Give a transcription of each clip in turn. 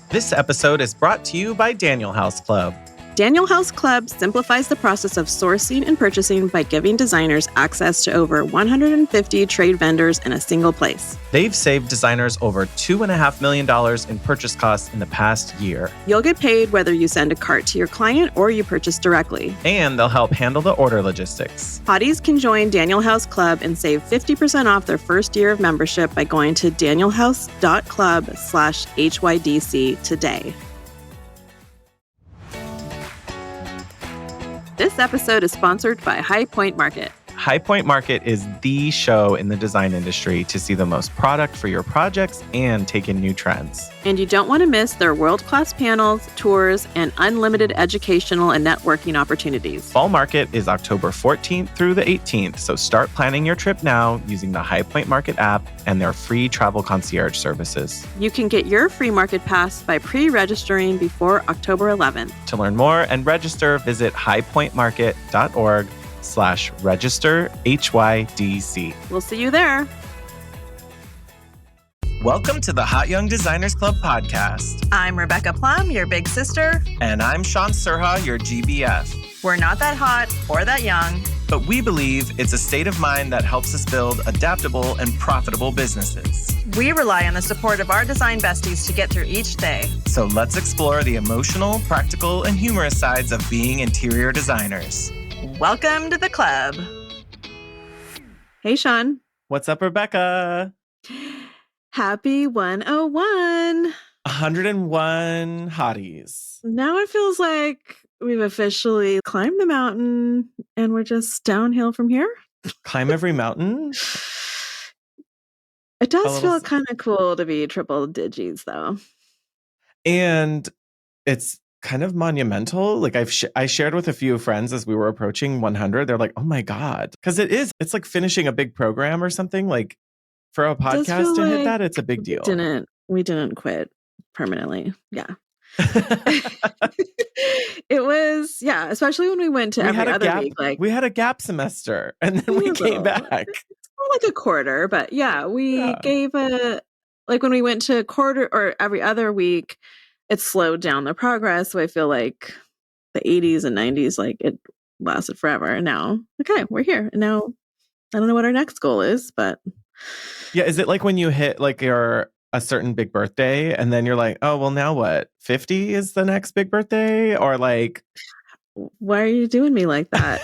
This episode is brought to you by Daniel House Club. Daniel House Club simplifies the process of sourcing and purchasing by giving designers access to over 150 trade vendors in a single place. They've saved designers over $2.5 million in purchase costs in the past year. You'll get paid whether you send a cart to your client or you purchase directly. And they'll help handle the order logistics. Hotties can join Daniel House Club and save 50% off their first year of membership by going to danielhouse.club/HYDC today. This episode is sponsored by High Point Market. High Point Market is the show in the design industry to see the most product for your projects and take in new trends. And you don't want to miss their world-class panels, tours, and unlimited educational and networking opportunities. Fall Market is October 14th through the 18th, so start planning your trip now using the High Point Market app and their free travel concierge services. You can get your free market pass by pre-registering before October 11th. To learn more and register, visit highpointmarket.org/register HYDC. We'll see you there. Welcome to the Hot Young Designers Club podcast. I'm Rebecca Plumb, your big sister. And I'm Shaun, your GBF. We're not that hot or that young, but we believe it's a state of mind that helps us build adaptable and profitable businesses. We rely on the support of our design besties to get through each day. So let's explore the emotional, practical, and humorous sides of being interior designers. Welcome to the club. Hey, Shaun. What's up, Rebecca? Happy 101. 101 hotties. Now it feels like we've officially climbed the mountain and we're just downhill from here. Climb every mountain? It does feel kind of cool to be triple digits, though. And it's kind of monumental. Like I shared with a few friends as we were approaching 100. They're like, "Oh my god," because it's like finishing a big program or something. Like for a podcast to hit that, it's a big deal. We didn't quit permanently. Yeah. It was, yeah, especially when we went to every other week. Like we had a gap semester and then we came back. It's more like a quarter, but yeah, we gave like when we went to quarter or every other week, it slowed down the progress. So I feel like the 80s and 90s, like it lasted forever. And now, okay, we're here. And now I don't know what our next goal is, but yeah, is it like when you hit like a certain big birthday and then you're like, oh, well, now what? 50 is the next big birthday? Or like, why are you doing me like that?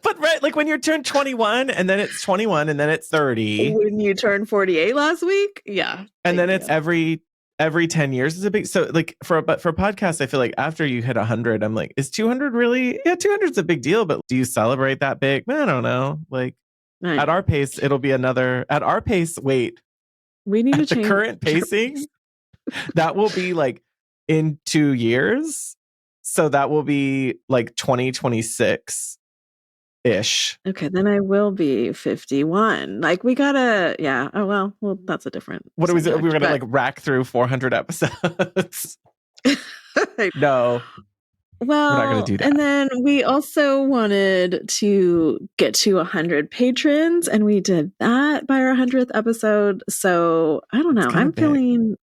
But right, like when you turn 21 and then it's 21 and then it's 30. When you turned 48 last week? Yeah. And then it's every 10 years is a big, so like for podcasts, I feel like after you hit 100, I'm like, is 200 really? Yeah, 200 is a big deal, but do you celebrate that big? I don't know. Like at our pace, it'll be at our pace, wait. We need to change the current pacing. That will be like in 2 years. So that will be like 2026 ish. Okay, then I will be 51. Like we gotta, yeah. Oh well, that's a different. What subject, we were gonna like rack through 400 episodes. No. Well, we're not gonna do that. And then we also wanted to get to 100 patrons, and we did that by our 100th episode. So I don't know. I'm feeling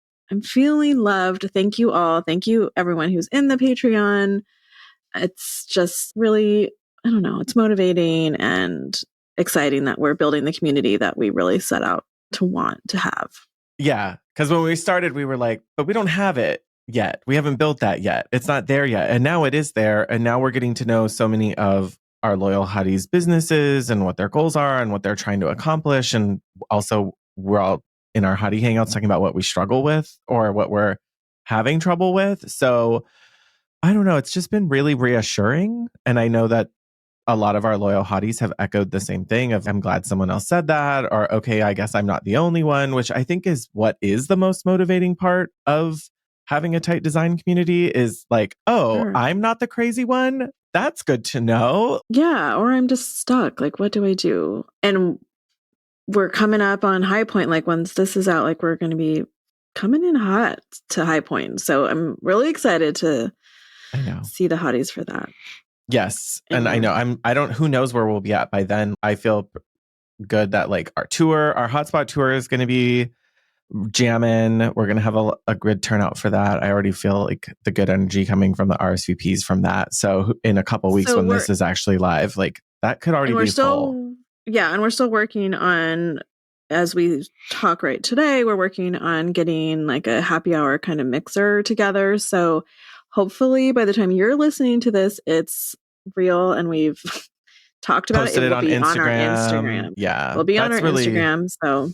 loved. Thank you all. Thank you everyone who's in the Patreon. It's just really, I don't know. It's motivating and exciting that we're building the community that we really set out to want to have. Yeah, because when we started, we were like, but we don't have it yet. We haven't built that yet. It's not there yet. And now it is there. And now we're getting to know so many of our loyal Hotties businesses and what their goals are and what they're trying to accomplish. And also we're all in our Hottie Hangouts talking about what we struggle with or what we're having trouble with. So I don't know. It's just been really reassuring. And I know that a lot of our loyal Hotties have echoed the same thing of, I'm glad someone else said that, or, okay, I guess I'm not the only one, which I think is what is the most motivating part of having a tight design community is like, oh, sure. I'm not the crazy one. That's good to know. Yeah. Or I'm just stuck. Like, what do I do? And we're coming up on High Point. Like once this is out, like we're going to be coming in hot to High Point. So I'm really excited to see the Hotties for that. Yes. And I know who knows where we'll be at by then. I feel good that like our hotspot tour is going to be jamming. We're going to have a good turnout for that. I already feel like the good energy coming from the RSVPs from that. So in a couple weeks when this is actually live, like that could already be full. Yeah. And we're still working on, as we talk right today, we're working on getting like a happy hour kind of mixer together. So hopefully by the time you're listening to this, it's real and we've talked about Posted it. It will on be Instagram. on our Instagram. Yeah. It'll be on our Instagram. So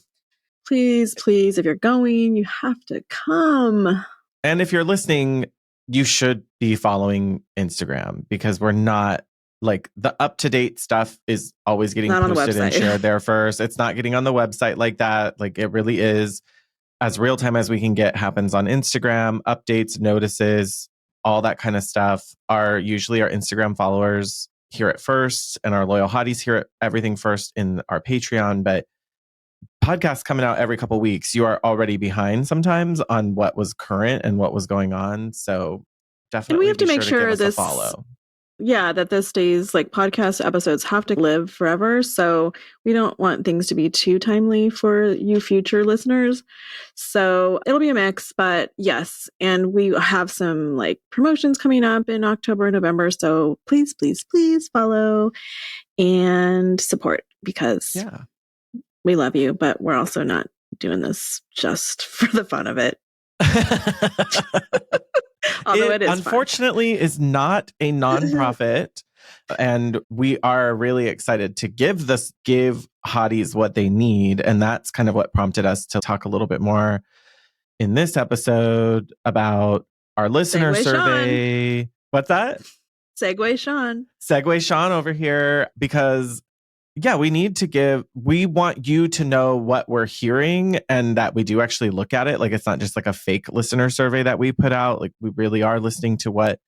please, if you're going, you have to come. And if you're listening, you should be following Instagram because we're not like the up-to-date stuff is always getting posted and shared there first. It's not getting on the website like that. Like it really is as real time as we can get happens on Instagram. Updates, notices, all that kind of stuff are usually our Instagram followers hear it first, and our loyal hotties hear it everything first in our Patreon. But podcasts coming out every couple of weeks, you are already behind sometimes on what was current and what was going on. So definitely we have to make sure this follow. Yeah, that this stays like podcast episodes have to live forever. So we don't want things to be too timely for you future listeners. So it'll be a mix, but yes. And we have some like promotions coming up in October and November. So please follow and support because we love you, but we're also not doing this just for the fun of it. Although it is unfortunately is not a nonprofit. And we are really excited to give hotties what they need. And that's kind of what prompted us to talk a little bit more in this episode about our listener survey. Shaun. What's that? Segue Shaun over here, because we want you to know what we're hearing and that we do actually look at it. Like it's not just like a fake listener survey that we put out. Like we really are listening to what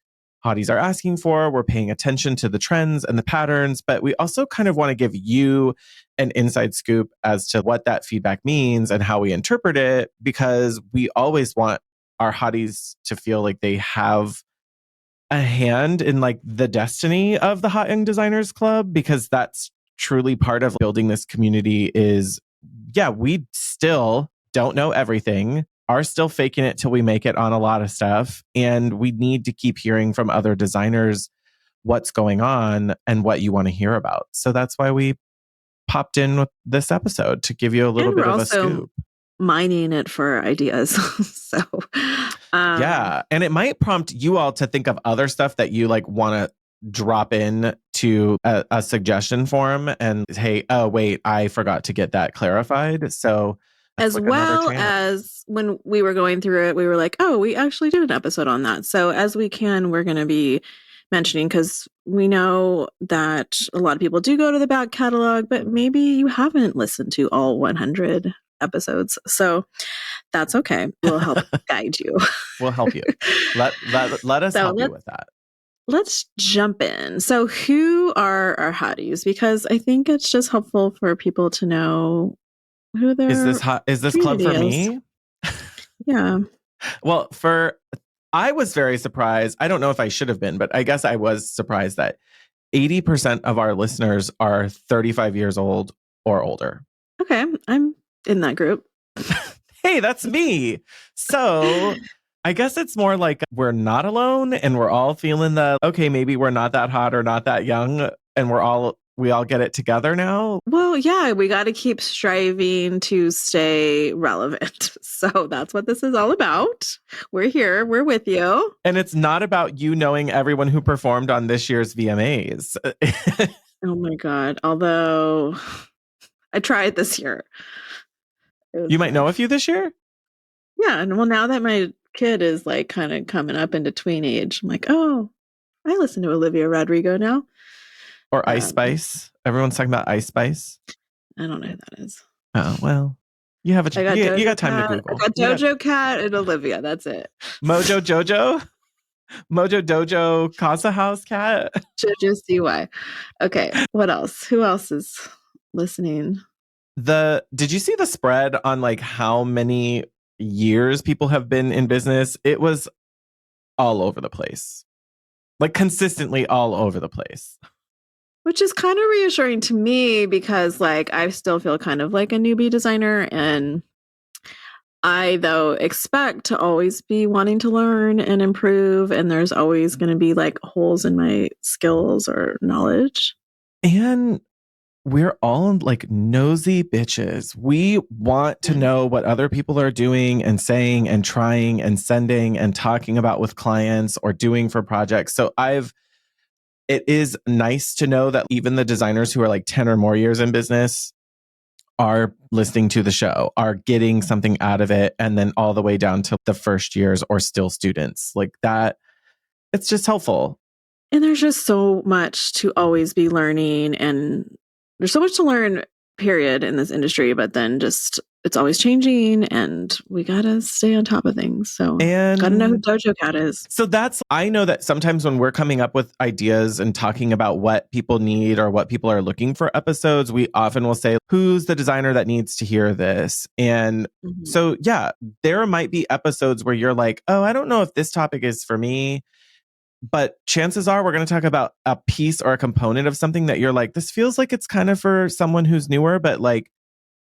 hotties are asking for. We're paying attention to the trends and the patterns, but we also kind of want to give you an inside scoop as to what that feedback means and how we interpret it, because we always want our hotties to feel like they have a hand in like the destiny of the Hot Young Designers Club, because that's truly part of building this community. Is we still don't know everything, are still faking it till we make it on a lot of stuff, and we need to keep hearing from other designers what's going on and what you want to hear about. So that's why we popped in with this episode, to give you a little bit of a scoop, mining it for ideas. So and it might prompt you all to think of other stuff that you like want to drop in to a suggestion form and hey, oh wait, I forgot to get that clarified. So as like well as when we were going through it, we were like, oh, we actually did an episode on that. So as we can, we're going to be mentioning, because we know that a lot of people do go to the back catalog, but maybe you haven't listened to all 100 episodes. So that's okay. We'll help guide you. We'll help you. Let us help you with that. Let's jump in. So who are our hotties? Because I think it's just helpful for people to know who they're. Is this club for me? Yeah. Well, I was very surprised. I don't know if I should have been, but I guess I was surprised that 80% of our listeners are 35 years old or older. Okay. I'm in that group. Hey, that's me. So I guess it's more like we're not alone and we're all feeling okay, maybe we're not that hot or not that young, and we all get it together now. Well, yeah, we got to keep striving to stay relevant. So that's what this is all about. We're here. We're with you. And it's not about you knowing everyone who performed on this year's VMAs. Oh my God. Although I tried this year. You might know a few this year? Yeah. And well, now that my kid is like kind of coming up into tween age, I'm like, oh, I listen to Olivia Rodrigo now. Or Ice Spice. Everyone's talking about Ice Spice. I don't know who that is. Oh, well. You have you got time to Google. I got Dojo Cat and Olivia. That's it. Mojo Jojo? Mojo Dojo Casa House Cat? Jojo CY. Okay. What else? Who else is listening? Did you see the spread on like how many years people have been in business? It was all over the place. Like consistently all over the place. Which is kind of reassuring to me, because like I still feel kind of like a newbie designer, and I, though, expect to always be wanting to learn and improve, and there's always going to be like holes in my skills or knowledge. And we're all like nosy bitches. We want to know what other people are doing and saying and trying and sending and talking about with clients or doing for projects. So it is nice to know that even the designers who are like 10 or more years in business are listening to the show, are getting something out of it, and then all the way down to the first years or still students. Like that, it's just helpful. And there's just so much to always be learning, and there's so much to learn, period, in this industry, but then just it's always changing and we gotta stay on top of things. So gotta know who Dojo Cat is. So I know that sometimes when we're coming up with ideas and talking about what people need or what people are looking for episodes, we often will say, who's the designer that needs to hear this? And so, yeah, there might be episodes where you're like, oh, I don't know if this topic is for me. But chances are we're going to talk about a piece or a component of something that you're like, this feels like it's kind of for someone who's newer, but like,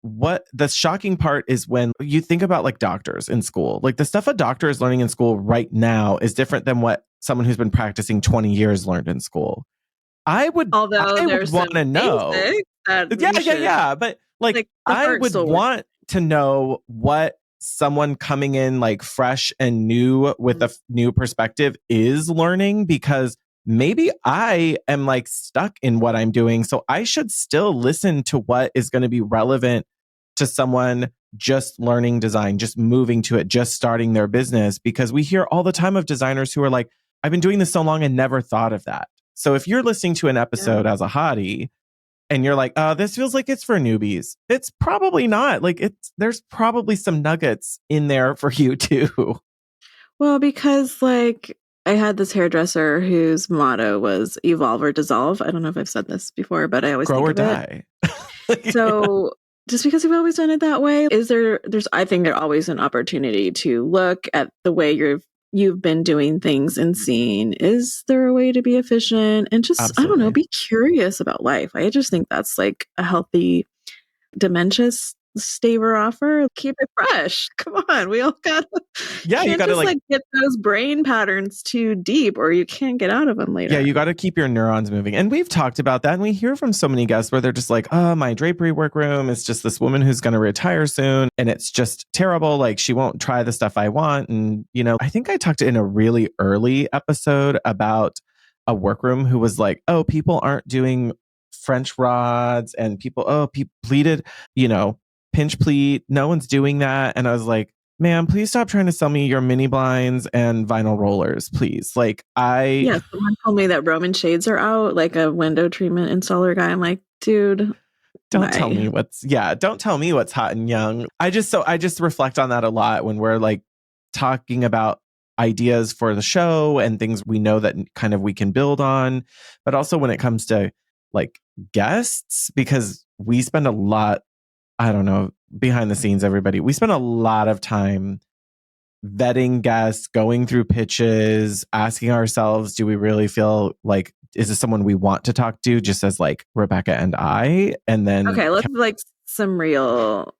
what the shocking part is when you think about like doctors in school, like the stuff a doctor is learning in school right now is different than what someone who's been practicing 20 years learned in school. I would want to know. Yeah. But like I would want to know what someone coming in like fresh and new with a new perspective is learning, because maybe I am like stuck in what I'm doing. So I should still listen to what is going to be relevant to someone just learning design, just moving to it, just starting their business, because we hear all the time of designers who are like, I've been doing this so long and never thought of that. So if you're listening to an episode as a hottie and you're like, this feels like it's for newbies, it's probably not. Like there's probably some nuggets in there for you too. Well, because like I had this hairdresser whose motto was evolve or dissolve. I don't know if I've said this before, but I always grow think or of die. So just because we've always done it that way, I think there's always an opportunity to look at the way you've been doing things and seeing, is there a way to be efficient and just, I don't know, be curious about life. I just think that's like a healthy dementia staver offer. Keep it fresh. Come on. We all got you gotta like get those brain patterns too deep or you can't get out of them later. Yeah, you got to keep your neurons moving. And we've talked about that. And we hear from so many guests where they're just like, oh, my drapery workroom is just this woman who's going to retire soon. And it's just terrible. Like she won't try the stuff I want. And, you know, I think I talked in a really early episode about a workroom who was like, oh, people aren't doing French rods and people pleated, you know, pinch pleat. No one's doing that. And I was like, ma'am, please stop trying to sell me your mini blinds and vinyl rollers, please. Like someone told me that Roman shades are out, like a window treatment installer guy. I'm like, dude, don't tell me what's hot and young. I just reflect on that a lot when we're like talking about ideas for the show and things we know that kind of we can build on, but also when it comes to like guests, because we spend a lot, I don't know, behind the scenes, everybody, we spend a lot of time vetting guests, going through pitches, asking ourselves, do we really feel like, is this someone we want to talk to, just as like Rebecca and I? And then let's have some real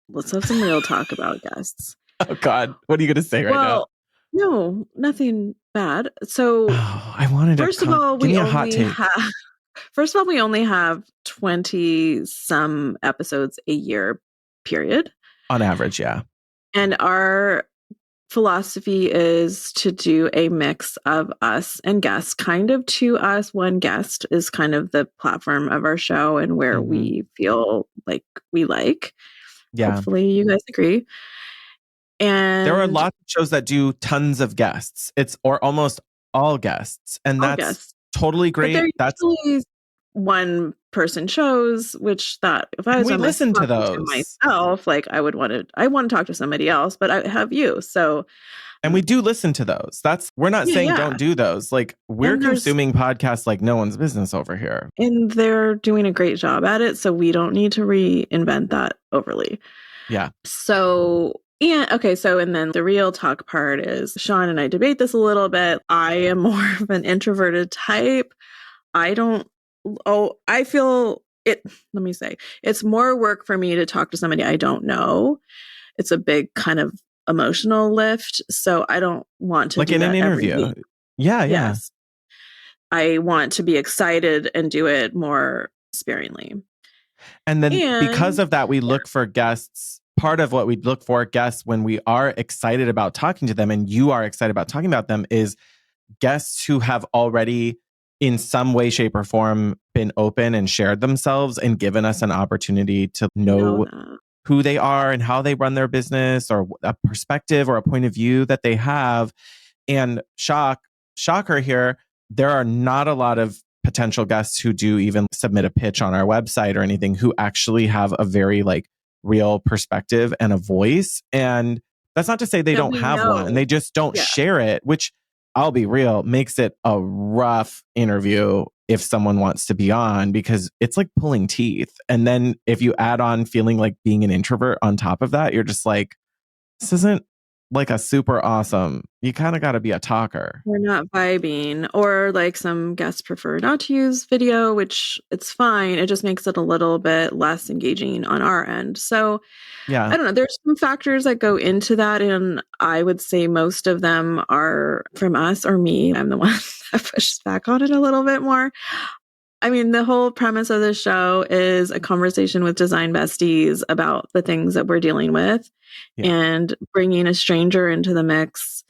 talk about guests. Oh God, what are you going to say right now? No, nothing bad. So I wanted first of all, we only have 20 some episodes a year, period. On average, yeah. And our philosophy is to do a mix of us and guests. Kind of to us, one guest is kind of the platform of our show and where we feel like we like. Yeah. Hopefully you guys agree. And there are lots of shows that do tons of guests. It's or almost all guests. And that's totally great. But that's usually one person shows, which if I was listen to those myself, like I want to talk to somebody else, but I have you. So and we do listen to those. We're not saying don't do those. Like we're consuming podcasts like no one's business over here. And they're doing a great job at it. So we don't need to reinvent that overly. Yeah. So and then the real talk part is Shaun and I debate this a little bit. I am more of an introverted type. I feel it, let me say, it's more work for me to talk to somebody I don't know. It's a big kind of emotional lift. So I don't want to like do in that an interview. every week. Yeah. Yes. I want to be excited and do it more sparingly. And then because And of that, we look for guests. Part of what we look for guests when we are excited about talking to them, and you are excited about talking about them, is guests who have already in some way, shape, or form been open and shared themselves and given us an opportunity to know who they are and how they run their business, or a perspective or a point of view that they have. And shocker here, there are not a lot of potential guests who do even submit a pitch on our website or anything who actually have a very like real perspective and a voice. And that's not to say they don't have one, and they just don't share it, which, I'll be real, makes it a rough interview if someone wants to be on, because it's like pulling teeth. And then if you add on feeling like being an introvert on top of that, you're just like, this isn't like a super awesome, you kind of got to be a talker. We're not vibing, or like some guests prefer not to use video, which it's fine. It just makes it a little bit less engaging on our end. So yeah, I don't know. There's some factors that go into that. And I would say most of them are from us or me. I'm the one that pushes back on it a little bit more. I mean, the whole premise of this show is a conversation with design besties about the things that we're dealing with. Yeah. And bringing a stranger into the mix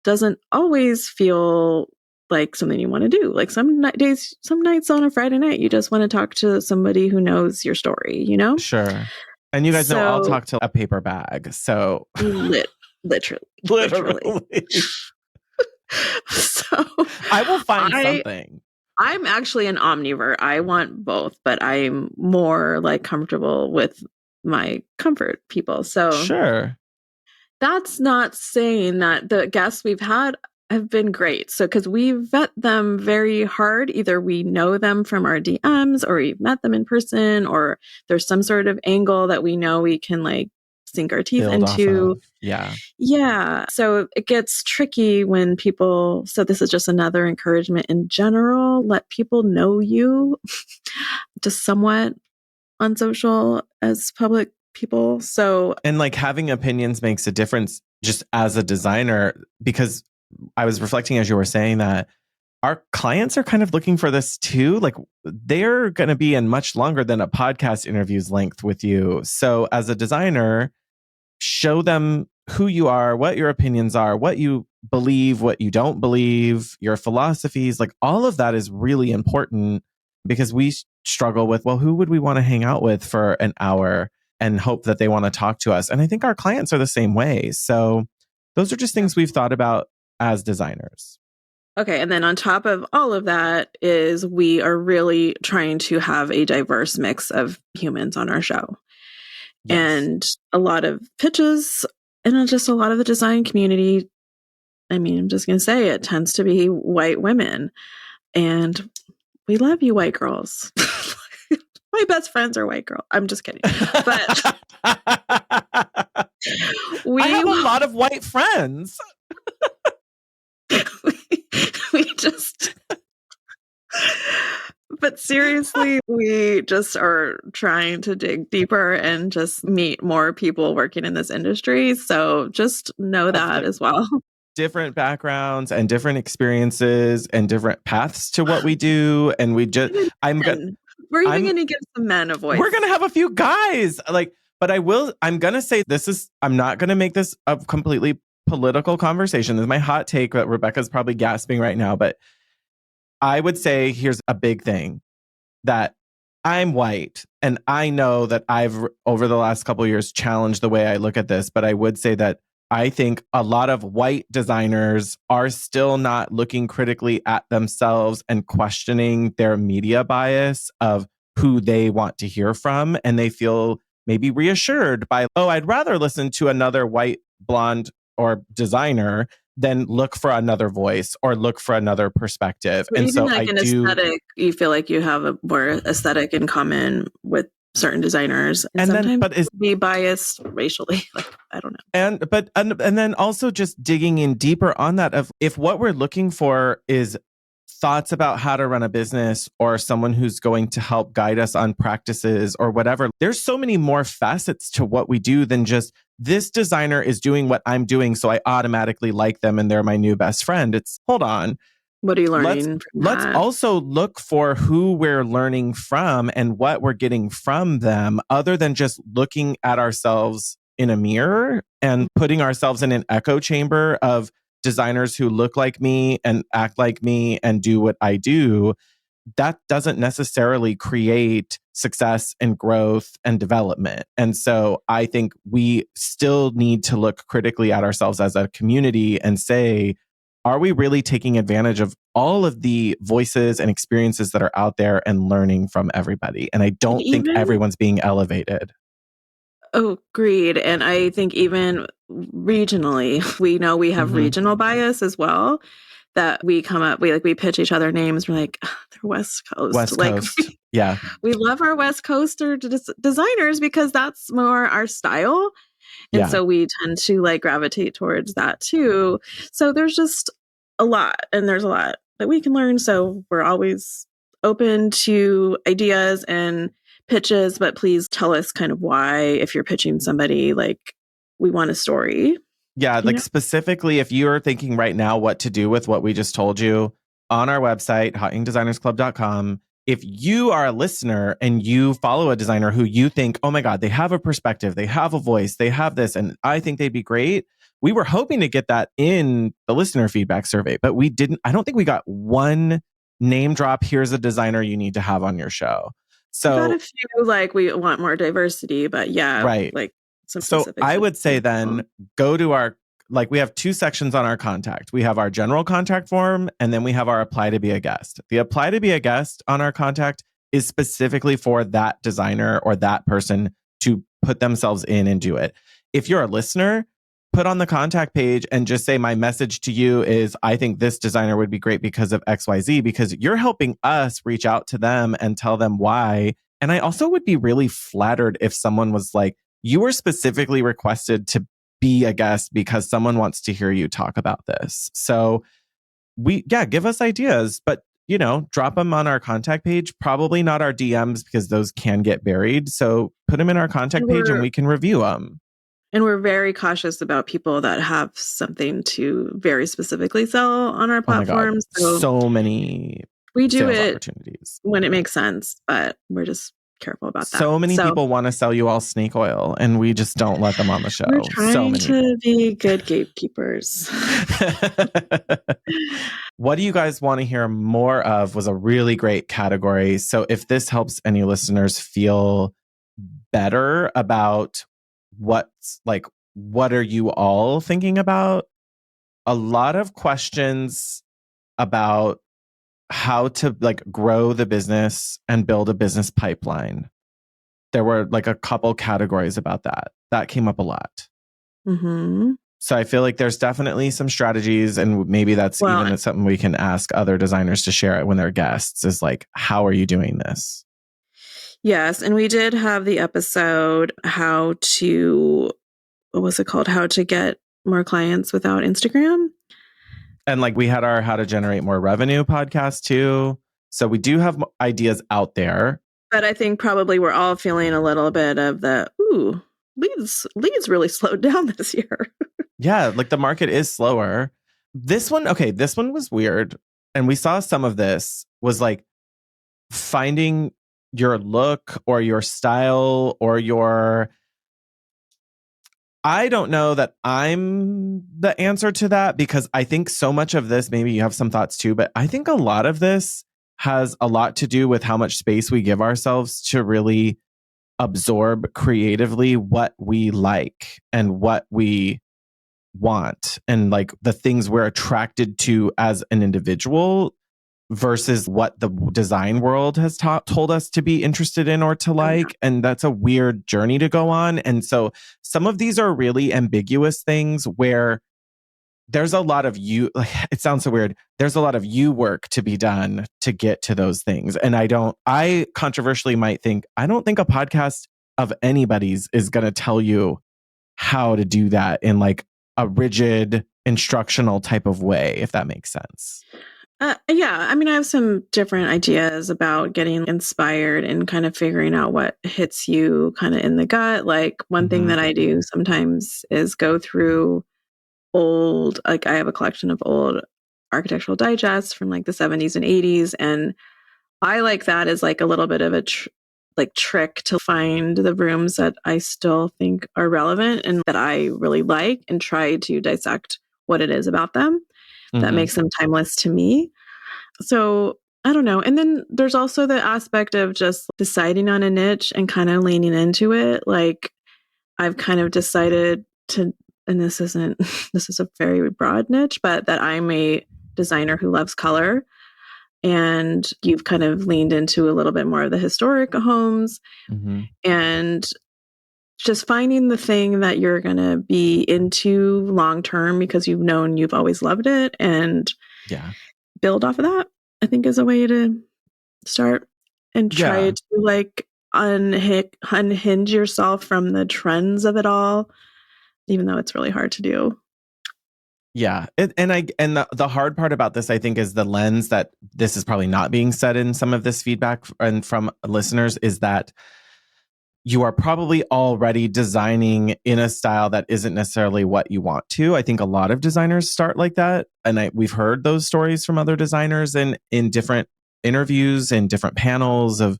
doesn't always feel like something you want to do. Like some nights on a Friday night, you just want to talk to somebody who knows your story, you know? Sure. And you guys know I'll talk to a paper bag. So literally. So I will find something. I'm actually an omnivore. I want both, but I'm more like comfortable with my comfort people. So sure. That's not saying that the guests we've had have been great. So, because we vet them very hard, either we know them from our DMs or we've met them in person, or there's some sort of angle that we know we can like sink our teeth into. Yeah. Yeah. So it gets tricky when people, so this is just another encouragement in general, let people know you just somewhat on social as public people. So, and like having opinions makes a difference just as a designer, because I was reflecting as you were saying that our clients are kind of looking for this too. Like they're going to be in much longer than a podcast interview's length with you. So as a designer, show them who you are, what your opinions are, what you believe, what you don't believe, your philosophies, like all of that is really important, because we struggle with, well, who would we want to hang out with for an hour and hope that they want to talk to us? And I think our clients are the same way. So those are just things we've thought about as designers. Okay. And then on top of all of that is we are really trying to have a diverse mix of humans on our show. Yes. And a lot of pitches and just a lot of the design community. I mean, I'm just going to say it tends to be white women, and we love you white girls. My best friends are white girls. I'm just kidding. But I have a lot of white friends. we just, but seriously, we just are trying to dig deeper and just meet more people working in this industry. So just know that as well. Different backgrounds and different experiences and different paths to what we do. And we just, we're even going to give some men a voice. We're going to have a few guys but I'm going to say I'm not going to make this a completely political conversation. This is my hot take that Rebecca's probably gasping right now, but I would say here's a big thing, that I'm white and I know that I've over the last couple of years challenged the way I look at this, but I would say that I think a lot of white designers are still not looking critically at themselves and questioning their media bias of who they want to hear from. And they feel maybe reassured by, oh, I'd rather listen to another white blonde or designer than look for another voice or look for another perspective. Or and even so like an aesthetic, you feel like you have a more aesthetic in common with certain designers, and sometimes then, be biased racially. Like, I don't know. And then also just digging in deeper on that of if what we're looking for is thoughts about how to run a business or someone who's going to help guide us on practices or whatever, there's so many more facets to what we do than just this designer is doing what I'm doing, so I automatically like them and they're my new best friend. It's, hold on. What are you learning from Let's that? also look for who we're learning from and what we're getting from them, other than just looking at ourselves in a mirror and putting ourselves in an echo chamber of designers who look like me and act like me and do what I do. That doesn't necessarily create success and growth and development. And so I think we still need to look critically at ourselves as a community and say, are we really taking advantage of all of the voices and experiences that are out there and learning from everybody? And I don't think everyone's being elevated. Oh, agreed. And I think even regionally, we know we have regional bias as well. That we come up, we pitch each other names. We're like, they're West Coast. West Coast. Yeah. We love our West Coaster designers because that's more our style. And so we tend to like gravitate towards that too. So there's just a lot, and there's a lot that we can learn. So we're always open to ideas and pitches, but please tell us kind of why, if you're pitching somebody, like, we want a story. Yeah, like specifically, if you're thinking right now what to do with what we just told you, on our website, hotyoungdesignersclub.com, if you are a listener and you follow a designer who you think, oh my God, they have a perspective, they have a voice, they have this, and I think they'd be great. We were hoping to get that in the listener feedback survey, but we didn't. I don't think we got one name drop. Here's a designer you need to have on your show. So we got a few, like, we want more diversity, but like, so I would say then go to our, like, we have two sections on our contact. We have our general contact form, and then we have our apply to be a guest. The apply to be a guest on our contact is specifically for that designer or that person to put themselves in and do it. If you're a listener, put on the contact page and just say, my message to you is, I think this designer would be great because of XYZ, because you're helping us reach out to them and tell them why. And I also would be really flattered if someone was like, you were specifically requested to be a guest because someone wants to hear you talk about this. So give us ideas, but drop them on our contact page, probably not our DMs because those can get buried. So put them in our contact page and we can review them. And we're very cautious about people that have something to very specifically sell on our platforms. Oh my God. So many we do sales it opportunities when it makes sense, but we're just careful about that. So many people want to sell you all snake oil, and we just don't let them on the show. We're trying to be good gatekeepers. What do you guys want to hear more of was a really great category. So if this helps any listeners feel better about what are you all thinking about? A lot of questions about how to grow the business and build a business pipeline. There were a couple categories about that. That came up a lot. Mm-hmm. So I feel like there's definitely some strategies, and maybe that's even something we can ask other designers to share it when they're guests, is like, how are you doing this? Yes. And we did have the episode, what was it called? How to get more clients without Instagram. And we had our How to Generate More Revenue podcast too. So we do have ideas out there. But I think probably we're all feeling a little bit of leads really slowed down this year. Yeah, the market is slower. This one was weird. And we saw some of this was finding your look or your style or your... I don't know that I'm the answer to that, because I think so much of this, maybe you have some thoughts too, but I think a lot of this has a lot to do with how much space we give ourselves to really absorb creatively what we like and what we want, and the things we're attracted to as an individual versus what the design world has told us to be interested in or to like. Yeah. And that's a weird journey to go on. And so some of these are really ambiguous things where there's a lot of it sounds so weird. There's a lot of you work to be done to get to those things. And I controversially might think, I don't think a podcast of anybody's is going to tell you how to do that in a rigid instructional type of way, if that makes sense. Yeah, I mean, I have some different ideas about getting inspired and kind of figuring out what hits you kind of in the gut. Like, one thing that I do sometimes is go through old, like, I have a collection of old architectural digests from like the 70s and 80s. And I like that as like a little bit of a trick to find the rooms that I still think are relevant and that I really like and try to dissect what it is about them that makes them timeless to me. So I don't know. And then there's also the aspect of just deciding on a niche and kind of leaning into it. Like, I've kind of decided to, and this isn't, this is a very broad niche, but that I'm a designer who loves color. And you've kind of leaned into a little bit more of the historic homes and just finding the thing that you're going to be into long term because you've known you've always loved it and build off of that, I think is a way to start and try to like unhinge yourself from the trends of it all, even though it's really hard to do. Yeah. And the hard part about this, I think, is the lens that this is probably not being said in some of this feedback and from listeners is that you are probably already designing in a style that isn't necessarily what you want to. I think a lot of designers start like that. And we've heard those stories from other designers in different interviews and different panels of,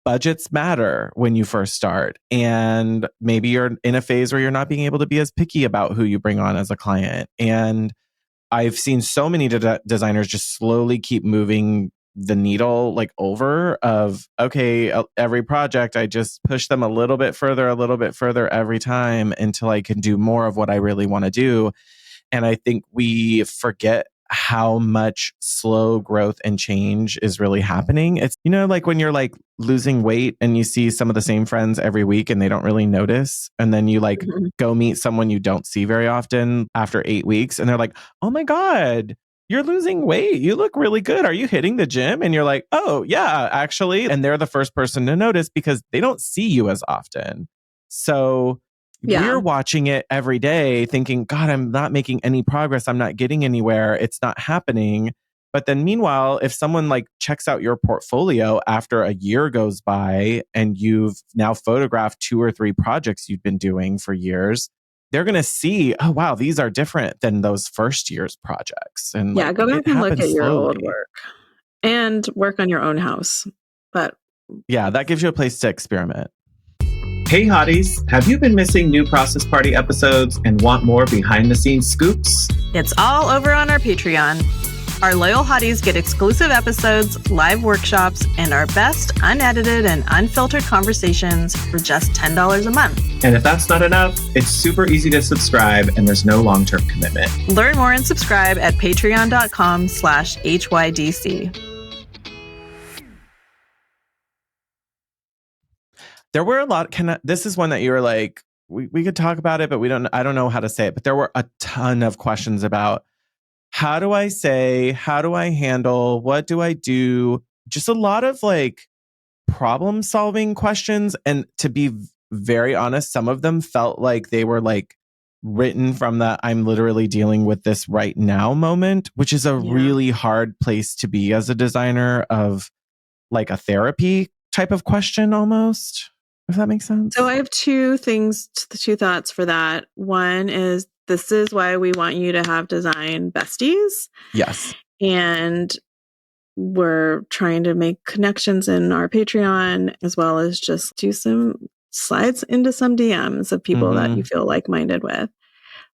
budgets matter when you first start. And maybe you're in a phase where you're not being able to be as picky about who you bring on as a client. And I've seen so many designers just slowly keep moving the needle like over of, okay, every project, I just push them a little bit further every time until I can do more of what I really want to do. And I think we forget how much slow growth and change is really happening. It's, like when you're like losing weight and you see some of the same friends every week and they don't really notice. And then you like go meet someone you don't see very often after 8 weeks. And they're like, oh my God, you're losing weight. You look really good. Are you hitting the gym? And you're like, oh yeah, actually. And they're the first person to notice because they don't see you as often. So we're watching it every day thinking, God, I'm not making any progress. I'm not getting anywhere. It's not happening. But then meanwhile, if someone like checks out your portfolio after a year goes by and you've now photographed 2 or 3 projects you've been doing for years, they're going to see, oh, wow, these are different than those first year's projects. And go back and look at your old work and work on your own house. But yeah, that gives you a place to experiment. Hey Hotties, have you been missing new Process Party episodes and want more behind the scenes scoops? It's all over on our Patreon. Our loyal Hotties get exclusive episodes, live workshops, and our best unedited and unfiltered conversations for just $10 a month. And if that's not enough, it's super easy to subscribe and there's no long-term commitment. Learn more and subscribe at patreon.com/HYDC. There were a lot. This is one that you were like, we could talk about it, but I don't know how to say it. But there were a ton of questions about how do I say, how do I handle, what do I do? Just a lot of like problem solving questions. And to be very honest, some of them felt like they were like written from the I'm literally dealing with this right now moment, which is a really hard place to be as a designer of like a therapy type of question almost. If that makes sense. So I have two thoughts for that. One is this is why we want you to have design besties. Yes. And we're trying to make connections in our Patreon as well as just do some slides into some DMs of people that you feel like-minded with.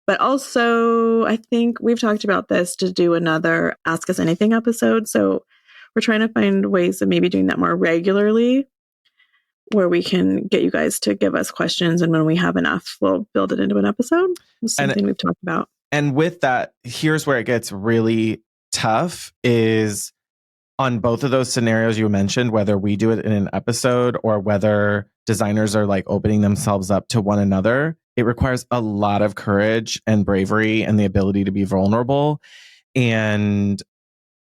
But also, I think we've talked about this to do another Ask Us Anything episode. So we're trying to find ways of maybe doing that more regularly, where we can get you guys to give us questions. And when we have enough, we'll build it into an episode. It's something we've talked about. And with that, here's where it gets really tough is on both of those scenarios you mentioned, whether we do it in an episode or whether designers are like opening themselves up to one another, it requires a lot of courage and bravery and the ability to be vulnerable. And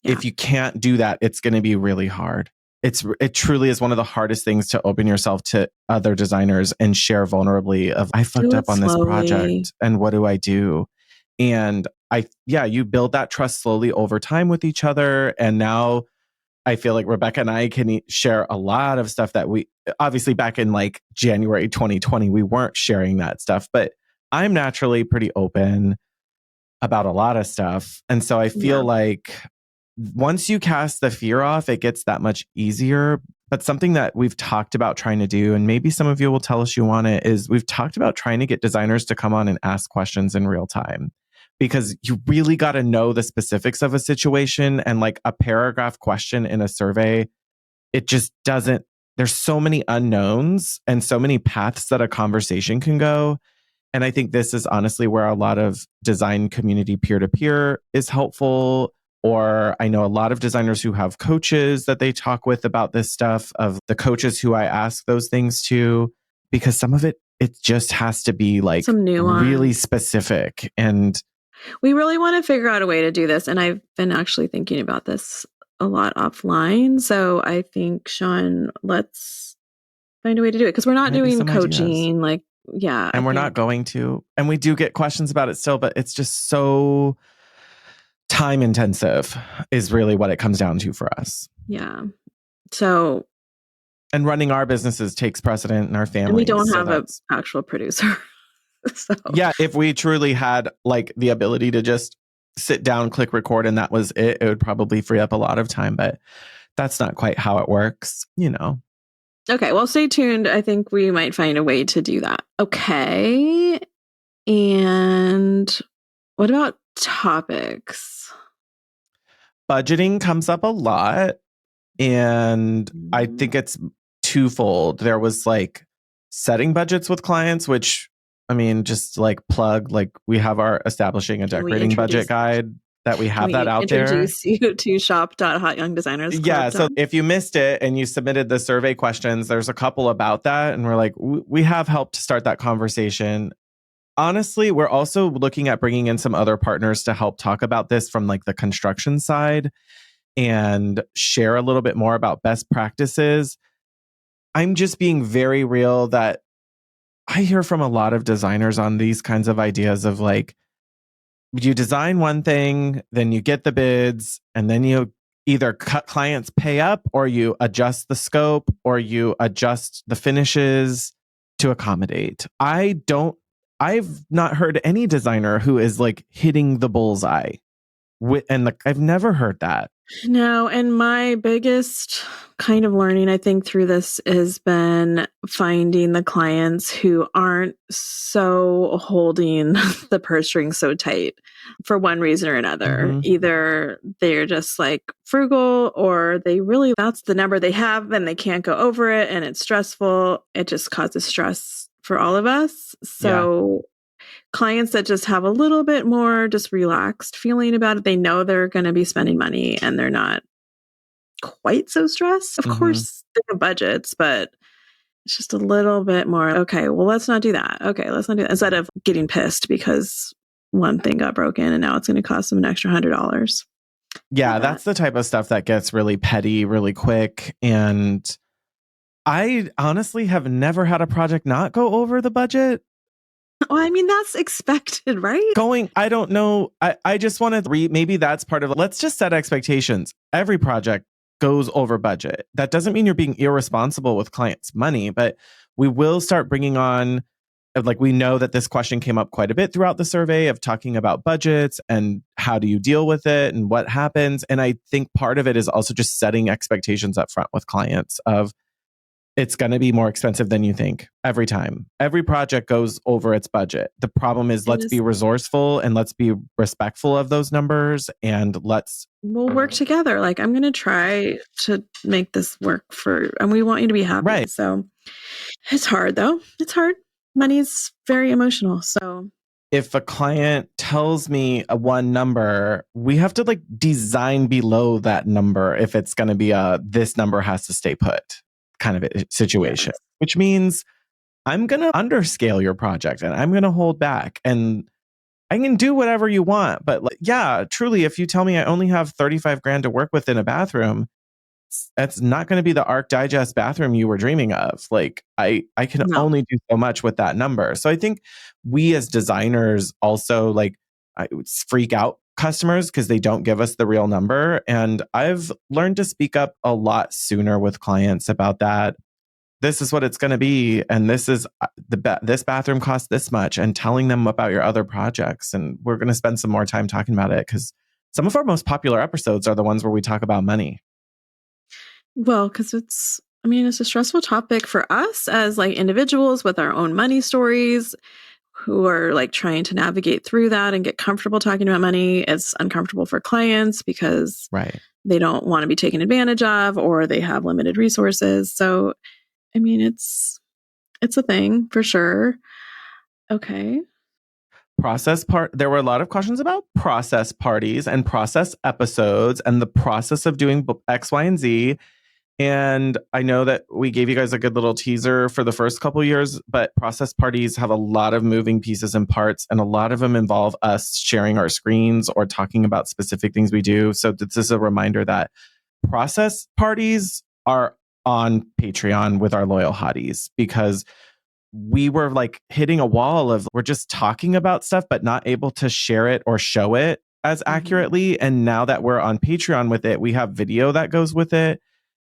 if you can't do that, it's going to be really hard. It truly is one of the hardest things to open yourself to other designers and share vulnerably of I fucked up on this project and what do I do? And you build that trust slowly over time with each other. And now I feel like Rebecca and I can share a lot of stuff that we obviously back in like January 2020, we weren't sharing that stuff, but I'm naturally pretty open about a lot of stuff. And so I feel like once you cast the fear off, it gets that much easier. But something that we've talked about trying to do, and maybe some of you will tell us you want it, is we've talked about trying to get designers to come on and ask questions in real time. Because you really got to know the specifics of a situation, and like a paragraph question in a survey, it just doesn't, there's so many unknowns and so many paths that a conversation can go. And I think this is honestly where a lot of design community peer-to-peer is helpful. Or I know a lot of designers who have coaches that they talk with about this stuff, of the coaches who I ask those things to, because some of it just has to be like some nuance, really specific. And we really want to figure out a way to do this. And I've been actually thinking about this a lot offline. So I think, Shaun, let's find a way to do it, because we're not doing coaching. Ideas. And we're not going to. And we do get questions about it still, but it's just so time intensive is really what it comes down to for us. Yeah. So. And running our businesses takes precedent in our family. And we don't have an actual producer. So. Yeah, if we truly had like the ability to just sit down, click record, and that was it, it would probably free up a lot of time. But that's not quite how it works, you know. Okay, well, stay tuned. I think we might find a way to do that. Okay. And what about topics? Budgeting comes up a lot. And I think it's twofold. There was like setting budgets with clients, which, I mean, just like plug, like we have our establishing a decorating budget guide that we have that out there. Introduce you to shop.hotyoungdesigners.com. Yeah. So if you missed it and you submitted the survey questions, there's a couple about that. And we're like, we have helped start that conversation. Honestly, we're also looking at bringing in some other partners to help talk about this from like the construction side and share a little bit more about best practices. I'm just being very real that I hear from a lot of designers on these kinds of ideas of like, you design one thing, then you get the bids, and then you either cut clients pay up, or you adjust the scope, or you adjust the finishes to accommodate. I've not heard any designer who is like hitting the bullseye. I've never heard that. No, and my biggest kind of learning, I think, through this has been finding the clients who aren't so holding the purse string so tight for one reason or another. Mm-hmm. Either they're just like frugal, or that's the number they have and they can't go over it and it's stressful. It just causes stress for all of us. So clients that just have a little bit more just relaxed feeling about it, they know they're going to be spending money and they're not quite so stressed. Of course, they have budgets, but it's just a little bit more, okay, well, let's not do that. Okay, let's not do that. Instead of getting pissed because one thing got broken and now it's going to cost them an extra $100. Yeah, that's the type of stuff that gets really petty really quick. And I honestly have never had a project not go over the budget. Well, I mean, that's expected, right? I don't know. I just want to maybe that's part of it. Let's just set expectations. Every project goes over budget. That doesn't mean you're being irresponsible with clients' money, but we will start bringing on, like, we know that this question came up quite a bit throughout the survey of talking about budgets and how do you deal with it and what happens. And I think part of it is also just setting expectations up front with clients of, it's going to be more expensive than you think every time. Every project goes over its budget. The problem is let's be resourceful and let's be respectful of those numbers, and we'll work together. Like, I'm going to try to make this work and we want you to be happy. Right. So it's hard though. It's hard. Money's very emotional. So if a client tells me one number, we have to like design below that number if it's going to be this number has to stay put kind of a situation, which means I'm going to underscale your project and I'm going to hold back, and I can do whatever you want. But truly, if you tell me I only have 35 grand to work with in a bathroom, that's not going to be the Arc Digest bathroom you were dreaming of. Like I can only do so much with that number. So I think we as designers also, like, freak out customers because they don't give us the real number. And I've learned to speak up a lot sooner with clients about that. This is what it's going to be. And this is this bathroom costs this much, and telling them about your other projects. And we're going to spend some more time talking about it because some of our most popular episodes are the ones where we talk about money. Well, because it's a stressful topic for us as like individuals with our own money stories who are like trying to navigate through that and get comfortable talking about money. It's uncomfortable for clients because they don't want to be taken advantage of, or they have limited resources. So, it's a thing for sure. Okay. There were a lot of questions about process parties and process episodes and the process of doing X, Y, and Z. And I know that we gave you guys a good little teaser for the first couple years, but process parties have a lot of moving pieces and parts, and a lot of them involve us sharing our screens or talking about specific things we do. So this is a reminder that process parties are on Patreon with our loyal hotties, because we were like hitting a wall of we're just talking about stuff, but not able to share it or show it as accurately. And now that we're on Patreon with it, we have video that goes with it.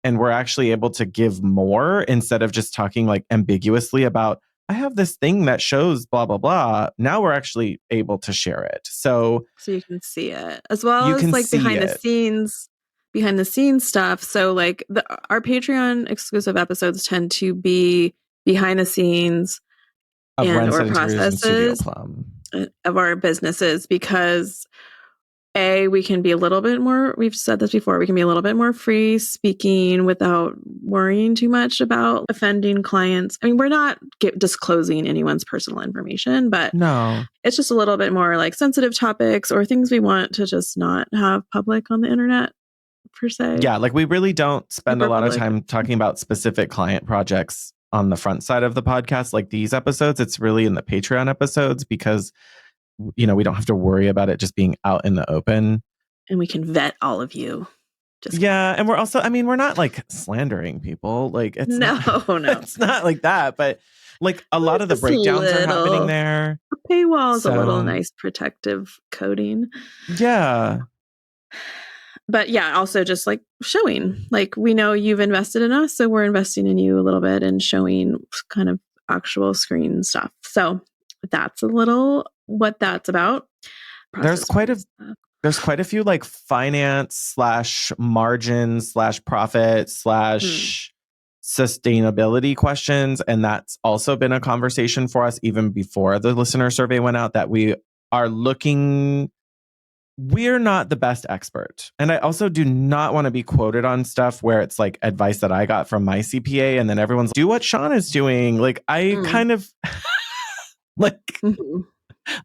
And we're actually able to give more instead of just talking like ambiguously about, I have this thing that shows blah, blah, blah. Now we're actually able to share it. So you can see it as well as like behind the scenes stuff. So like our Patreon exclusive episodes tend to be behind the scenes of and or processes of our businesses, because we can be a little bit more, we've said this before, we can be a little bit more free speaking without worrying too much about offending clients. We're not disclosing anyone's personal information, but no, it's just a little bit more like sensitive topics or things we want to just not have public on the internet per se. Yeah, like we really don't spend a lot of time talking about specific client projects on the front side of the podcast like these episodes. It's really in the Patreon episodes because we don't have to worry about it just being out in the open. And we can vet all of you. And we're also, we're not like slandering people. Like it's no. It's not like that. But like a lot of the breakdowns are happening there. The paywall is a little nice protective coating. Yeah. But yeah, also just like showing, like we know you've invested in us, so we're investing in you a little bit and showing kind of actual screen stuff. So that's a little what that's about. There's quite a few like finance / margin / profit / sustainability questions. And that's also been a conversation for us even before the listener survey went out, that we're not the best expert. And I also do not want to be quoted on stuff where it's like advice that I got from my CPA and then everyone's do what Shaun is doing. Like I kind of like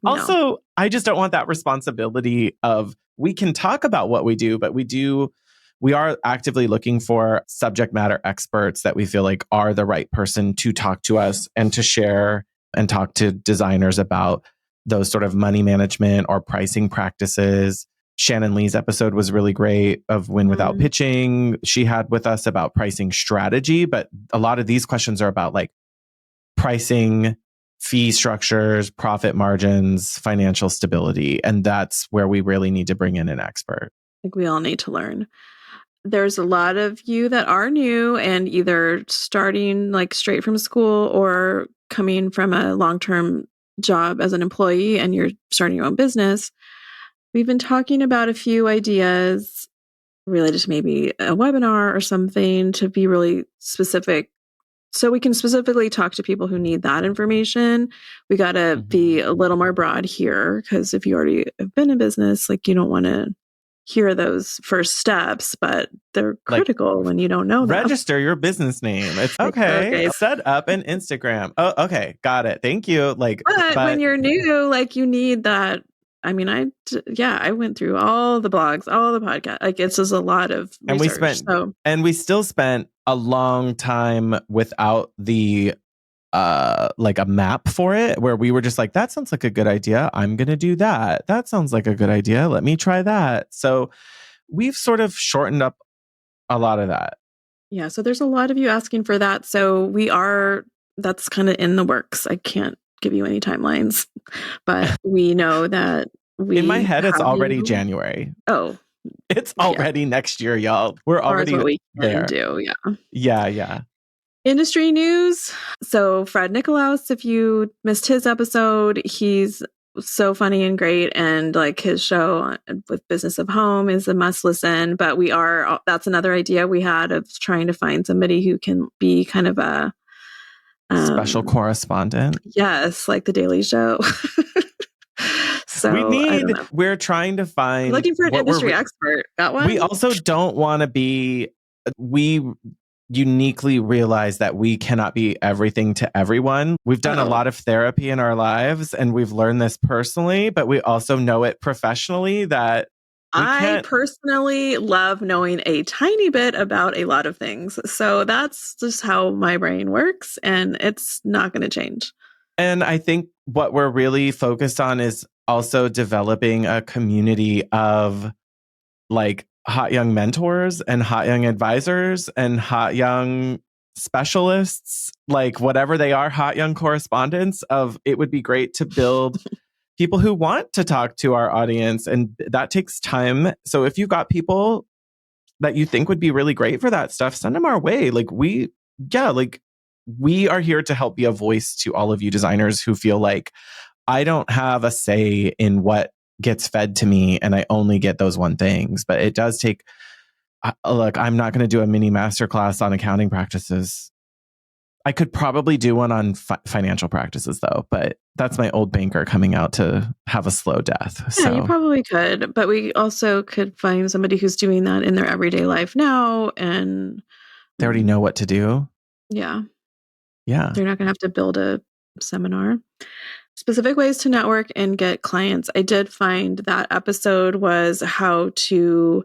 also, I just don't want that responsibility of, we can talk about what we do, but we are actively looking for subject matter experts that we feel like are the right person to talk to us and to share and talk to designers about those sort of money management or pricing practices. Shannon Lee's episode was really great of Win Without Pitching. She had with us about pricing strategy, but a lot of these questions are about like pricing, fee structures, profit margins, financial stability. And that's where we really need to bring in an expert. I think we all need to learn. There's a lot of you that are new and either starting like straight from school or coming from a long-term job as an employee and you're starting your own business. We've been talking about a few ideas related to maybe a webinar or something to be really specific. So we can specifically talk to people who need that information. We got to be a little more broad here, because if you already have been in business, like you don't want to hear those first steps, but they're critical when you don't know them. Register your business name. It's okay. Set up an Instagram. Oh, okay. Got it. Thank you. But when you're new, like you need that. I went through all the blogs, all the podcasts. Like it's just a lot of research. And we still spent a long time without the like a map for it, where we were just like, that sounds like a good idea. I'm going to do that. That sounds like a good idea. Let me try that. So we've sort of shortened up a lot of that. Yeah. So there's a lot of you asking for that. So that's kind of in the works. I can't give you any timelines, but we know that In my head, it's have already you. January. Oh, It's already next year, y'all. We're already what we can there. do. Yeah. Industry news. So Fred Nicolaus, if you missed his episode, he's so funny and great, and like his show with Business of Home is a must listen. But that's another idea we had of trying to find somebody who can be kind of a special correspondent. Yes, like the Daily Show. So we're trying to find, looking for an industry expert. Got one? We also don't want to be, we uniquely realize that we cannot be everything to everyone. We've done a lot of therapy in our lives, and we've learned this personally, but we also know it professionally that I personally love knowing a tiny bit about a lot of things. So that's just how my brain works, and it's not going to change. And I think what we're really focused on is also developing a community of like hot young mentors and hot young advisors and hot young specialists, like whatever they are, hot young correspondents of, it would be great to build people who want to talk to our audience. And that takes time. So if you've got people that you think would be really great for that stuff, send them our way. We are here to help be a voice to all of you designers who feel like I don't have a say in what gets fed to me and I only get those one things. But it does take, look, I'm not going to do a mini masterclass on accounting practices. I could probably do one on financial practices though, but that's my old banker coming out to have a slow death. Yeah, you probably could, but we also could find somebody who's doing that in their everyday life now, and they already know what to do. Yeah. They're not going to have to build a seminar. Specific ways to network and get clients. I did find that episode was how to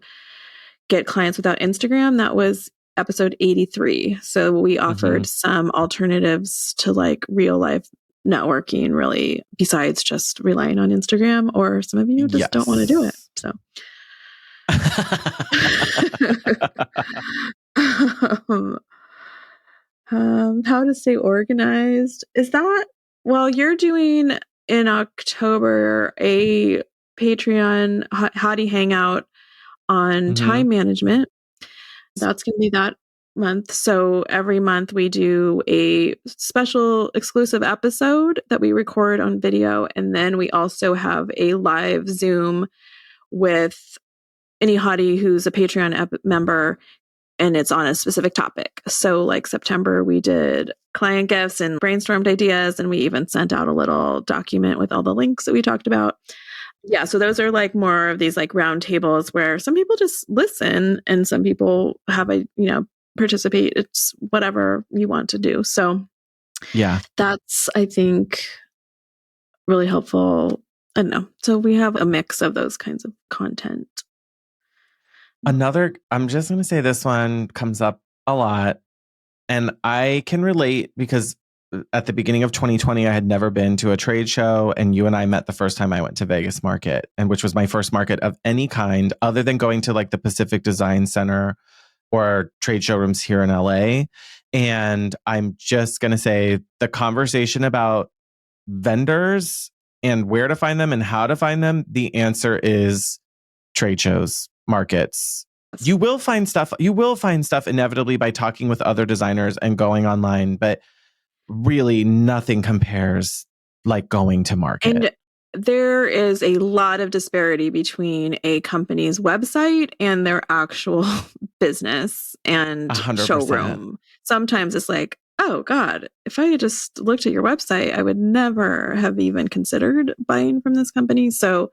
get clients without Instagram. That was episode 83. So we offered some alternatives to like real life networking, really, besides just relying on Instagram, or some of you just don't want to do it. So how to stay organized. Is that, well, you're doing in October a Patreon Hottie hangout on time management. That's going to be that month. So every month we do a special exclusive episode that we record on video. And then we also have a live Zoom with any hottie who's a Patreon member, and it's on a specific topic. So like September, we did client gifts and brainstormed ideas, and we even sent out a little document with all the links that we talked about. Yeah, so those are like more of these like round tables where some people just listen and some people have participate. It's whatever you want to do. So yeah, that's, I think, really helpful. I don't know. So we have a mix of those kinds of content. I'm just going to say this one comes up a lot, and I can relate because at the beginning of 2020, I had never been to a trade show, and you and I met the first time I went to Vegas Market, and which was my first market of any kind other than going to like the Pacific Design Center or trade showrooms here in LA. And I'm just going to say the conversation about vendors and where to find them and how to find them, the answer is trade shows, markets. You will find stuff inevitably by talking with other designers and going online, but really nothing compares like going to market. And there is a lot of disparity between a company's website and their actual business and 100%. showroom. Sometimes it's like, oh God, if I had just looked at your website, I would never have even considered buying from this company. So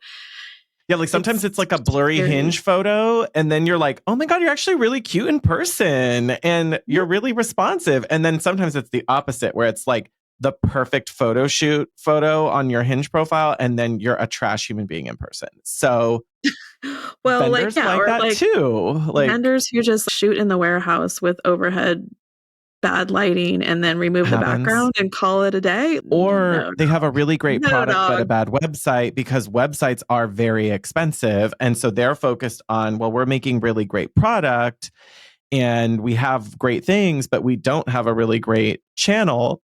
yeah, like sometimes it's like a blurry Hinge photo, and then you're like, oh my God, you're actually really cute in person and you're really responsive. And then sometimes it's the opposite, where it's like the perfect photo shoot photo on your Hinge profile, and then you're a trash human being in person. So well, vendors like that too. Like vendors who just shoot in the warehouse with overhead bad lighting and then remove the background and call it a day. Or they have a really great product but a bad website, because websites are very expensive. And so they're focused on, well, we're making really great product and we have great things, but we don't have a really great channel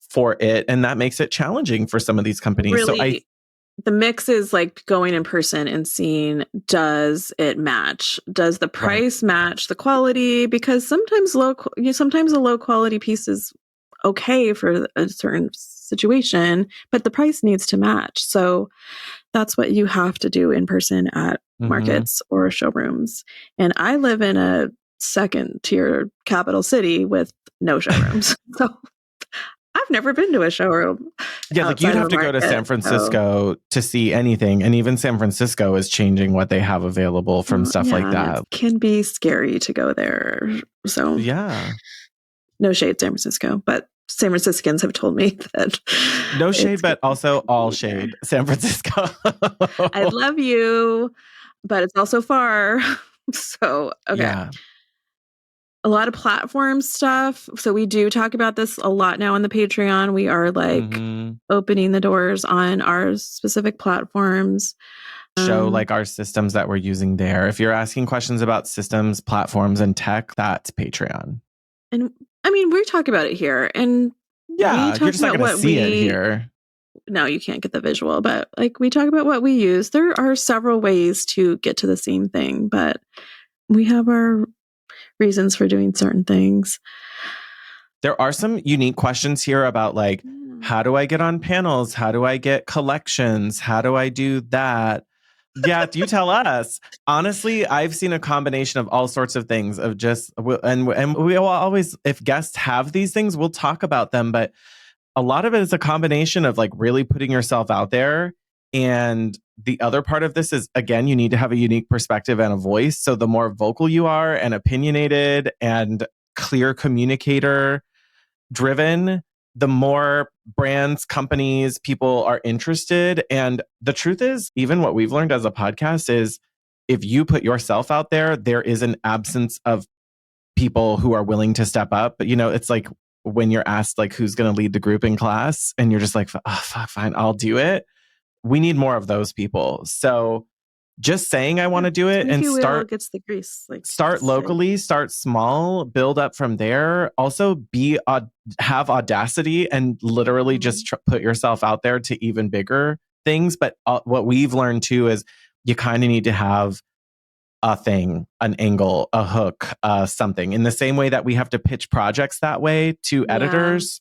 for it. And that makes it challenging for some of these companies. Really, the mix is like going in person and seeing, does it match? Does the price match the quality? Because sometimes sometimes a low quality piece is okay for a certain situation, but the price needs to match. So that's what you have to do in person at markets or showrooms. And I live in a second tier capital city with no showrooms. So I've never been to a showroom. Yeah, like you'd have to go to San Francisco to see anything. And even San Francisco is changing what they have available from stuff like that. It can be scary to go there. So yeah. No shade, San Francisco, but San Franciscans have told me that. No shade, but also all shade, San Francisco. I love you, but it's also far. So, okay. Yeah. A lot of platform stuff. So we do talk about this a lot now on the Patreon. We are like opening the doors on our specific platforms. Show like our systems that we're using there. If you're asking questions about systems, platforms, and tech, that's Patreon. And I mean, we talk about it here. And yeah, you're just not going to see it here. No, you can't get the visual, but like we talk about what we use. There are several ways to get to the same thing, but we have our reasons for doing certain things. There are some unique questions here about like, how do I get on panels? How do I get collections? How do I do that? Yeah, you tell us. Honestly, I've seen a combination of all sorts of things of just, and we will always, if guests have these things, we'll talk about them. But a lot of it is a combination of like really putting yourself out there. And the other part of this is, again, you need to have a unique perspective and a voice. So the more vocal you are and opinionated and clear communicator driven, the more brands, companies, people are interested. And the truth is, even what we've learned as a podcast is if you put yourself out there, there is an absence of people who are willing to step up. But, you know, it's like when you're asked like who's going to lead the group in class and you're just like, oh, fuck, fine, I'll do it. We need more of those people. So just saying I want to do it and gets the grease. Like start locally, start small, build up from there. Also have audacity and literally just put yourself out there to even bigger things. But what we've learned too is you kind of need to have a thing, an angle, a hook, something. In the same way that we have to pitch projects that way to editors.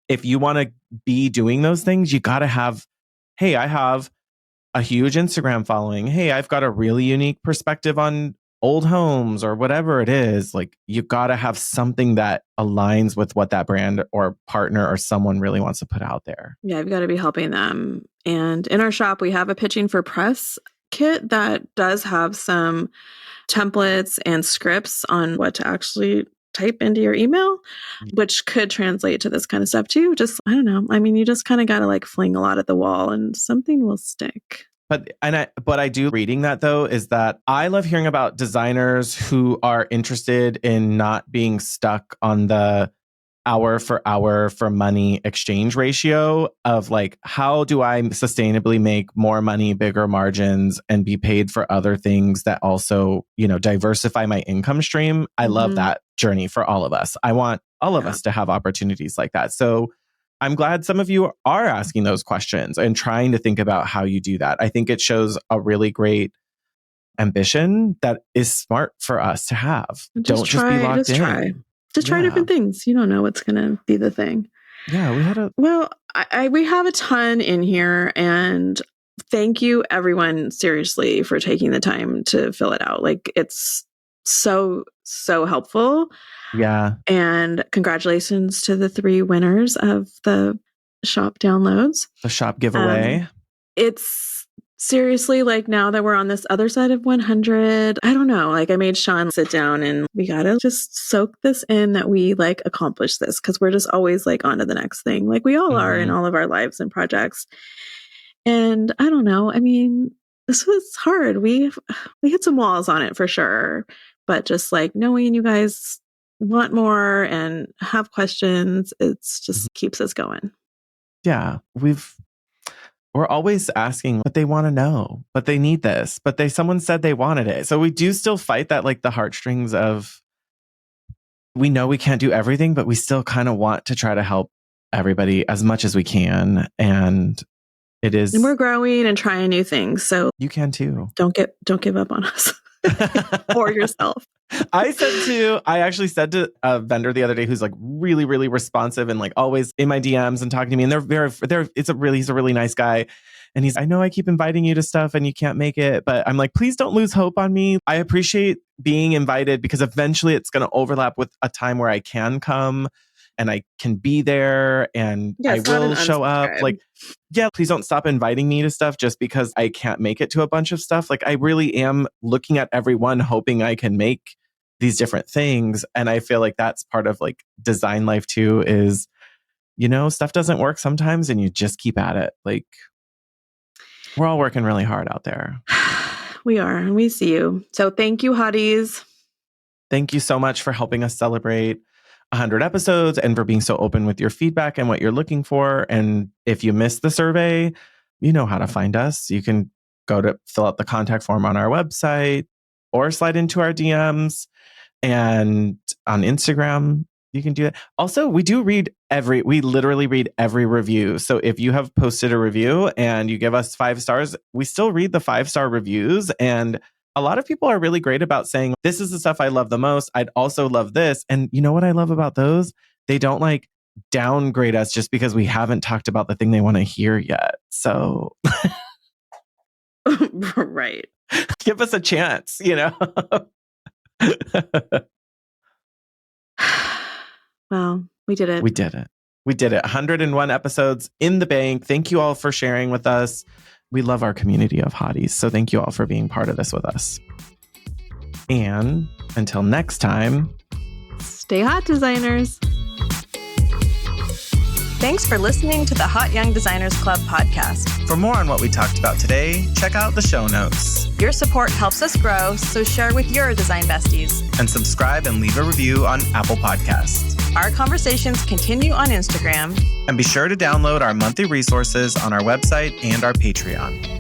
If you want to be doing those things, you got to have, hey, I have a huge Instagram following. Hey, I've got a really unique perspective on old homes or whatever it is. Like you got to have something that aligns with what that brand or partner or someone really wants to put out there. Yeah, I've got to be helping them. And in our shop, we have a pitching for press kit that does have some templates and scripts on what to actually type into your email, which could translate to this kind of stuff too. Just, I don't know. I mean, you just kind of got to like fling a lot at the wall and something will stick. But I do reading that though, is that I love hearing about designers who are interested in not being stuck on the hour for money exchange ratio of like, how do I sustainably make more money, bigger margins, and be paid for other things that also, you know, diversify my income stream. I love that journey for all of us. I want all of us to have opportunities like that. So I'm glad some of you are asking those questions and trying to think about how you do that. I think it shows a really great ambition that is smart for us to have. Don't just be locked in. Just try different things. You don't know what's going to be the thing. Yeah, we had we have a ton in here, and thank you everyone seriously for taking the time to fill it out. Like it's so helpful. Yeah. And congratulations to the 3 winners of the shop downloads. The shop giveaway. It's seriously, like now that we're on this other side of 100, I don't know, like I made Shaun sit down and we got to just soak this in that we like accomplished this because we're just always like on to the next thing. Like we all are in all of our lives and projects. And I don't know. I mean, this was hard. We hit some walls on it for sure. But just like knowing you guys want more and have questions, it's just keeps us going. Yeah. We're always asking what they want to know, but they need this, but someone said they wanted it. So we do still fight that, like the heartstrings of, we know we can't do everything, but we still kind of want to try to help everybody as much as we can. And It is. And we're growing and trying new things. So you can too. Don't give up on us or yourself. I actually said to a vendor the other day who's like really, really responsive and like always in my DMs and talking to me. And he's a really nice guy. And I know I keep inviting you to stuff and you can't make it, but I'm like, please don't lose hope on me. I appreciate being invited because eventually it's going to overlap with a time where I can come and I can be there and I will show up. Like, yeah, please don't stop inviting me to stuff just because I can't make it to a bunch of stuff. Like, I really am looking at everyone, hoping I can make these different things. And I feel like that's part of like design life too, is, stuff doesn't work sometimes and you just keep at it. Like, we're all working really hard out there. We are, and we see you. So thank you, Hotties. Thank you so much for helping us celebrate 100 episodes and for being so open with your feedback and what you're looking for. And if you missed the survey, you know how to find us. You can go to fill out the contact form on our website or slide into our DMs, and on Instagram, you can do it. Also, we literally read every review. So if you have posted a review and you give us 5 stars, we still read the 5-star reviews. And a lot of people are really great about saying, this is the stuff I love the most. I'd also love this. And you know what I love about those? They don't like downgrade us just because we haven't talked about the thing they want to hear yet. So right. Give us a chance, Well, we did it. We did it. 101 episodes in the bank. Thank you all for sharing with us. We love our community of hotties. So thank you all for being part of this with us. And until next time, stay hot, designers. Thanks for listening to the Hot Young Designers Club podcast. For more on what we talked about today, check out the show notes. Your support helps us grow, so share with your design besties. And subscribe and leave a review on Apple Podcasts. Our conversations continue on Instagram. And be sure to download our monthly resources on our website and our Patreon.